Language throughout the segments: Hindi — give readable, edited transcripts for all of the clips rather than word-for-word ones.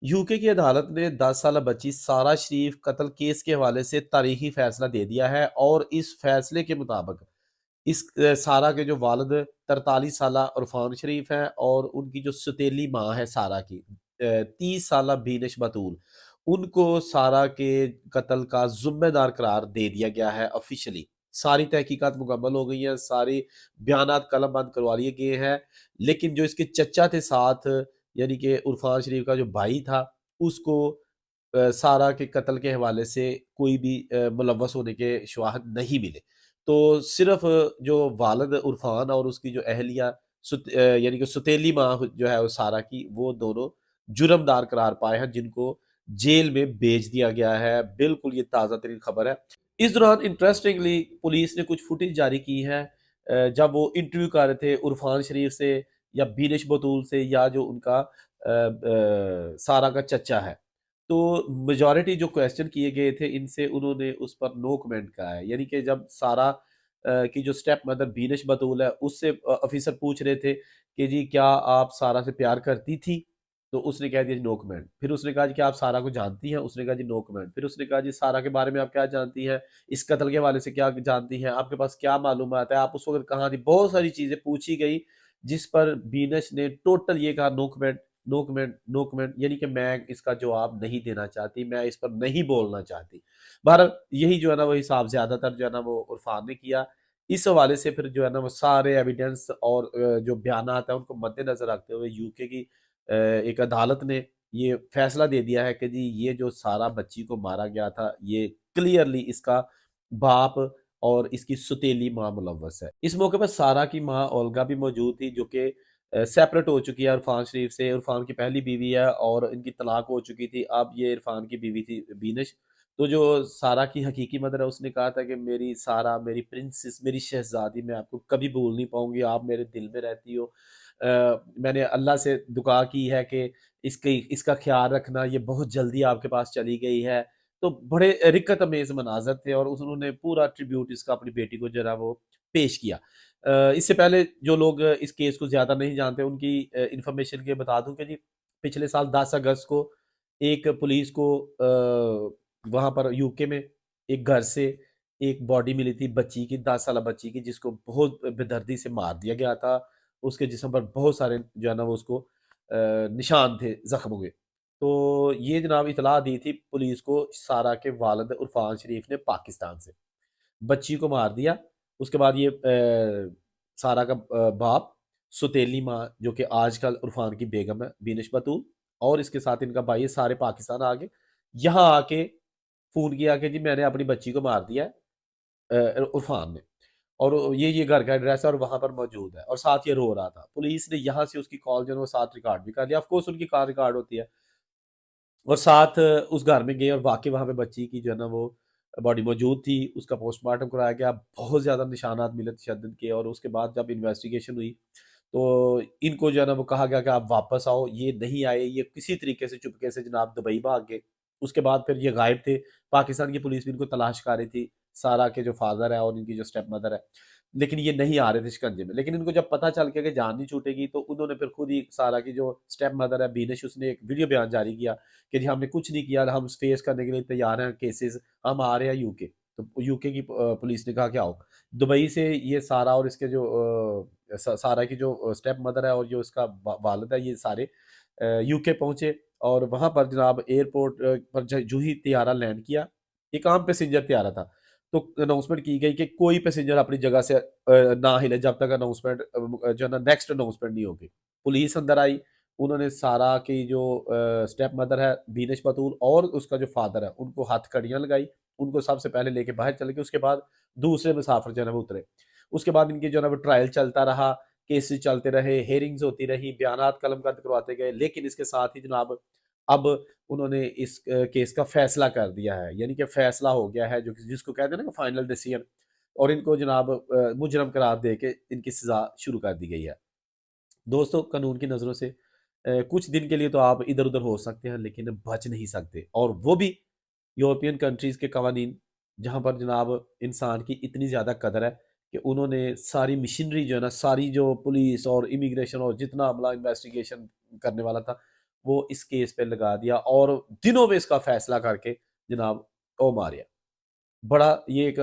यूके की अदालत ने 10 साला बच्ची सारा शरीफ कत्ल केस के हवाले से तारीखी फैसला दे दिया है और इस फैसले के मुताबिक सारा के जो वालिद 43 साला उरफान शरीफ हैं और उनकी जो सौतेली माँ है सारा की 30 साला बीनिश बतूल, उनको सारा के कत्ल का ज़िम्मेदार करार दे दिया गया है ऑफ़िशियली। सारी तहकीकात मुकम्मल हो गई हैं, सारे बयानात कलमबंद करवा लिए गए हैं, लेकिन जो इसके चच्चा थे साथ, यानी कि उरफान शरीफ का जो भाई था, उसको सारा के कत्ल के हवाले से कोई भी मुलव्वस होने के शवाहद नहीं मिले। तो सिर्फ़ जो वालिद उरफान और उसकी जो अहलिया यानी कि सौतेली माँ जो है वो सारा की, वो दोनों जुर्मदार करार पाए हैं, जिनको जेल में भेज दिया गया है। बिल्कुल ये ताज़ा तरीन खबर है। इस दौरान इंटरेस्टिंगली पुलिस ने कुछ फुटेज जारी की है जब वो इंटरव्यू कर रहे थे उरफान शरीफ से या बीनिश बतूल से या जो उनका सारा का चच्चा है। तो मेजॉरिटी जो क्वेश्चन किए गए थे इनसे, उन्होंने उस पर नो कमेंट कहा है। यानी कि जब सारा की जो स्टेप मदर बीनिश बतूल है, उससे ऑफिसर पूछ रहे थे कि जी क्या आप सारा से प्यार करती थी? तो उसने कह दिया जी नो कमेंट। फिर उसने कहा जी क्या आप सारा को जानती हैं? उसने कहा जी नो कमेंट। फिर उसने कहा जी सारा के बारे में आप क्या जानती हैं? इस कत्ल के हवाले से क्या जानती हैं? आपके पास क्या मालूमात है? आप उस वक़्त कहाँ थी? बहुत सारी चीज़ें पूछी गई, जिस पर बीनश ने टोटल ये कहा no comment, no comment, no comment, यानी कि मैं इसका जवाब नहीं देना चाहती, मैं इस पर नहीं बोलना चाहती। बहरहाल यही जो है ना वो हिसाब ज़्यादातर जो है ना वो उरफान ने किया। इस हवाले से फिर जो है ना वो सारे एविडेंस और जो बयानात हैं उनको मद्देनज़र रखते हुए यूके की एक अदालत ने ये फैसला दे दिया है कि जी ये जो सारा बच्ची को मारा गया था, ये क्लियरली इसका बाप और इसकी सौतेली माँ मुलव्वस है। इस मौके पर सारा की माँ ओल्गा भी मौजूद थी, जो कि सेपरेट हो चुकी है इरफान शरीफ से। इरफान की पहली बीवी है और इनकी तलाक हो चुकी थी। अब ये इरफान की बीवी थी बीनिश। तो जो सारा की हकीकी मदर है, उसने कहा था कि मेरी सारा, मेरी प्रिंसेस, मेरी शहज़ादी, मैं आपको कभी भूल नहीं पाऊँगी, आप मेरे दिल में रहती हो। मैंने अल्लाह से दुआ की है कि इसका ख़्याल रखना, ये बहुत जल्दी आपके पास चली गई है। तो बड़े रिक्कत अमेज़ मनाज़र थे और उन्होंने पूरा ट्रिब्यूट इसका अपनी बेटी को जो है वो पेश किया। इससे पहले जो लोग इस केस को ज़्यादा नहीं जानते, उनकी इन्फॉर्मेशन के लिए बता दूँ कि जी पिछले साल 10 अगस्त को एक पुलिस को वहाँ पर यूके में एक घर से एक बॉडी मिली थी बच्ची की, 10 साला बच्ची की, जिसको बहुत बेदर्दी से मार दिया गया था। उसके जिस्म पर बहुत सारे जो है ना वो उसको निशान थे ज़ख्मों के। तो ये जनाब इत्तला दी थी पुलिस को सारा के वालिद उरफान शरीफ ने पाकिस्तान से। बच्ची को मार दिया। उसके बाद ये सारा का बाप, सौतेली माँ जो कि आजकल उरफान की बेगम है, बिनिश बतूल, और इसके साथ इनका भाई है, सारे पाकिस्तान आ गए। यहाँ आके फ़ोन किया कि जी मैंने अपनी बच्ची को मार दिया है उरफान ने, और ये घर का एड्रेस है और वहाँ पर मौजूद है, और साथ ये रो रहा था। पुलिस ने यहाँ से उसकी कॉल जो है वो साथ रिकॉर्ड भी कर लिया। ऑफ़ कोर्स उनकी कॉल रिकॉर्ड होती है। और साथ उस घर में गए और वाक़ई वहाँ पे बच्ची की जो है ना वो बॉडी मौजूद थी, उसका पोस्टमार्टम कराया गया। बहुत ज़्यादा निशानात मिले तशद्दुद के, और उसके बाद जब इन्वेस्टिगेशन हुई, तो इनको जो है ना वो कहा गया कि आप वापस आओ। ये नहीं आए, ये किसी तरीके से चुपके से जनाब दुबई भाग गए। उसके बाद फिर ये गायब थे। पाकिस्तान की पुलिस भी इनको तलाश कर रही थी, सारा के जो फादर है और इनकी जो स्टेप मदर है। लेकिन ये नहीं आ रहे थे शिकंजे में। लेकिन इनको जब पता चल गया कि जान नहीं छूटेगी, तो उन्होंने फिर खुद ही सारा की जो स्टेप मदर है बीनिश, उसने एक वीडियो बयान जारी किया कि जी हमने कुछ नहीं किया, हम फेस करने के लिए तैयार हैं केसेस, हम आ रहे हैं यूके। तो यूके की पुलिस ने कहा कि आओ। दुबई से ये सारा और इसके जो सारा की जो स्टेप मदर है और जो इसका वालिद है, ये सारे यूके पहुंचे। और वहां पर जनाब एयरपोर्ट पर जो ही त्यारा लैंड किया, एक आम पैसेंजर त्यारा था, तो अनाउंसमेंट की गई कि कोई पैसेंजर अपनी जगह से ना हिले जब तक अनाउंसमेंट जो है ना नेक्स्ट अनाउंसमेंट नहीं होगी। पुलिस अंदर आई। उन्होंने सारा की जो स्टेप मदर है बीनिश बतूल और उसका जो फादर है, उनको हथकड़ियाँ लगाई। उनको सबसे पहले लेके बाहर चले गए, उसके बाद दूसरे मुसाफिर जो है ना वो उतरे। उसके बाद इनकी जो है ना वो ट्रायल चलता रहा, केसेस चलते रहे, हियरिंग्स होती रही, बयानात कलमबंद करवाते गए। लेकिन इसके साथ ही जनाब अब उन्होंने इस केस का फैसला कर दिया है, यानी कि फैसला हो गया है, जो जिसको कहते हैं ना फाइनल डिसीजन, और इनको जनाब मुजरम करार दे के इनकी सजा शुरू कर दी गई है। दोस्तों, कानून की नज़रों से कुछ दिन के लिए तो आप इधर-उधर हो सकते हैं, लेकिन बच नहीं सकते, और वो भी यूरोपियन कंट्रीज़ के कवानीन, जहाँ पर जनाब इंसान की इतनी ज़्यादा कदर है कि उन्होंने सारी मशीनरी जो है ना, सारी जो पुलिस और इमिग्रेशन और जितना अमला इन्वेस्टिगेशन करने वाला था, वो इस केस पे लगा दिया और दिनों में इसका फैसला करके जनाब वो मार बड़ा ये एक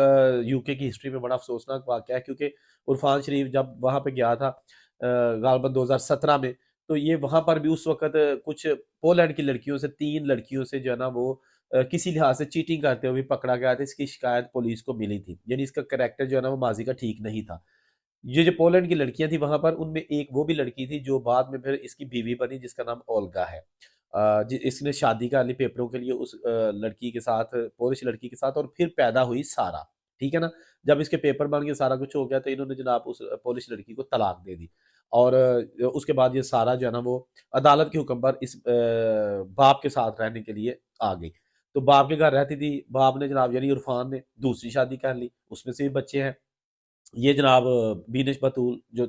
यूके की हिस्ट्री में बड़ा अफ़सोसनाक वाक़या है क्योंकि उरफ़ान शरीफ जब वहाँ पे गया था गालबन 2017 में, तो ये वहाँ पर भी उस वक़्त कुछ पोलैंड की लड़कियों से 3 लड़कियों से जो है ना वो किसी लिहाज़ से चीटिंग करते हुए पकड़ा गया था, इसकी शिकायत पुलिस को मिली थी। यानी इसका करैक्टर जो है ना वो माज़ी का ठीक नहीं था। ये जो पोलैंड की लड़कियाँ थी वहाँ पर उनमें एक वो भी लड़की थी जो बाद में फिर इसकी बीवी बनी जिसका नाम ओल्गा है। इसने शादी कर ली पेपरों के लिए उस लड़की के साथ पोलिश लड़की के साथ और फिर पैदा हुई सारा, ठीक है ना? जब इसके पेपर बन गए सारा कुछ हो गया तो इन्होंने जनाब उस पोलिश लड़की को तलाक दे दी और उसके बाद ये सारा जो है ना वो अदालत के हुक्म पर इस बाप के साथ रहने के लिए आ गई। तो बाप के घर रहती थी, बाप ने जनाब यानी इरफ़ान ने दूसरी शादी कर ली, उसमें से भी बच्चे हैं। ये जनाब बीनिश बतूल जो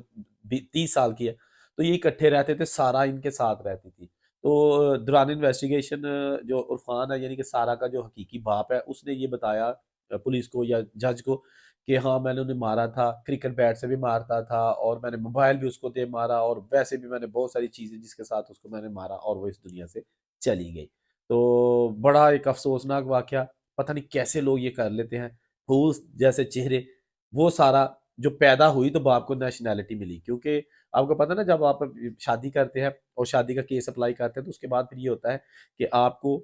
30 साल की है, तो ये इकट्ठे रहते थे, सारा इनके साथ रहती थी। तो दौरान इन्वेस्टिगेशन जो उरफान है यानी कि सारा का जो हकीकी बाप है, उसने ये बताया पुलिस को या जज को कि हाँ, मैंने उन्हें मारा था, क्रिकेट बैट से भी मारता था और मैंने मोबाइल भी उसको दे मारा और वैसे भी मैंने बहुत सारी चीज़ें जिसके साथ उसको मैंने मारा और वो इस दुनिया से चली गई। तो बड़ा एक अफ़सोसनाक वाक़या, पता नहीं कैसे लोग ये कर लेते हैं, फूल जैसे चेहरे वो सारा जो पैदा हुई तो बाप को नेशनैलिटी मिली क्योंकि आपको पता है ना जब आप शादी करते हैं और शादी का केस अप्लाई करते हैं तो उसके बाद फिर ये होता है कि आपको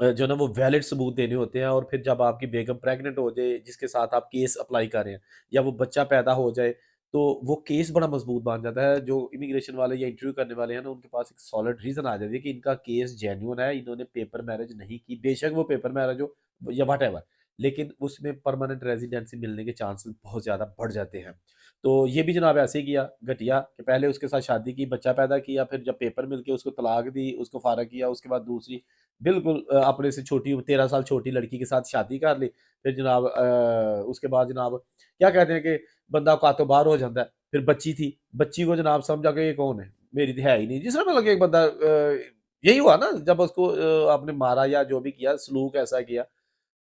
जो है ना वो वैलिड सबूत देने होते हैं और फिर जब आपकी बेगम प्रेग्नेंट हो जाए जिसके साथ आप केस अप्लाई कर रहे हैं या वो बच्चा पैदा हो जाए तो वो केस बड़ा मजबूत बन जाता है जो इमिग्रेशन वाले या इंटरव्यू करने वाले हैं ना उनके पास एक सॉलिड रीजन आ जाती है कि इनका केस जेन्युइन है इन्होंने पेपर मैरिज नहीं की बेशक वो पेपर मैरिज हो या वट लेकिन उसमें परमानेंट रेजिडेंसी मिलने के चांसेस बहुत ज़्यादा बढ़ जाते हैं तो ये भी जनाब ऐसे ही किया घटिया कि पहले उसके साथ शादी की बच्चा पैदा किया फिर जब पेपर मिलके उसको तलाक दी उसको फारा किया उसके बाद दूसरी बिल्कुल अपने से छोटी 13 साल छोटी लड़की के साथ शादी कर ली। फिर जनाब उसके बाद जनाब क्या कहते हैं कि बंदा औकातों बाहर हो जाता है। फिर बच्ची थी, बच्ची को जनाब समझा कि ये कौन है? मेरी तो है ही नहीं। जिस समय लगे एक बंदा यही हुआ ना जब उसको आपने मारा या जो भी किया सलूक ऐसा किया।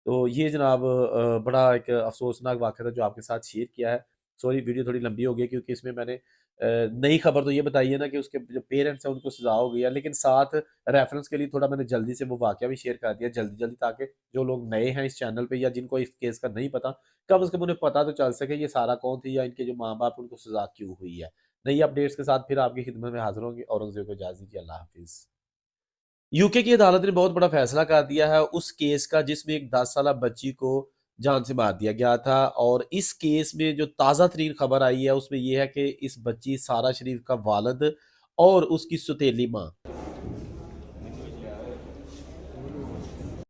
तो ये जनाब बड़ा एक अफ़सोसनाक वाक़या था जो आपके साथ शेयर किया है। सॉरी वीडियो थोड़ी लंबी हो गई क्योंकि इसमें मैंने नई खबर तो ये बताई है ना कि उसके जो पेरेंट्स हैं उनको सज़ा हो गई है, लेकिन साथ रेफ़रेंस के लिए थोड़ा मैंने जल्दी से वो वाक़या भी शेयर कर दिया जल्दी-जल्दी ताकि जो लोग नए हैं इस चैनल पे या जिनको इस केस का नहीं पता, कम से कम उन्हें पता तो चल सके ये सारा कौन थी या इनके जो माँ-बाप उनको सज़ा क्यों हुई है। नई अपडेट्स के साथ फिर आपकी खिदमत में हाज़िर होंगे। औरंगज़ेब को इजाज़त दीजिए। अल्लाह हाफ़िज़। यूके की अदालत ने बहुत बड़ा फैसला कर दिया है उस केस का जिसमें एक 10 साला बच्ची को जान से मार दिया गया था और इस केस में जो ताज़ा तरीन खबर आई है उसमें ये है कि इस बच्ची सारा शरीफ का वालिद और उसकी सौतेली माँ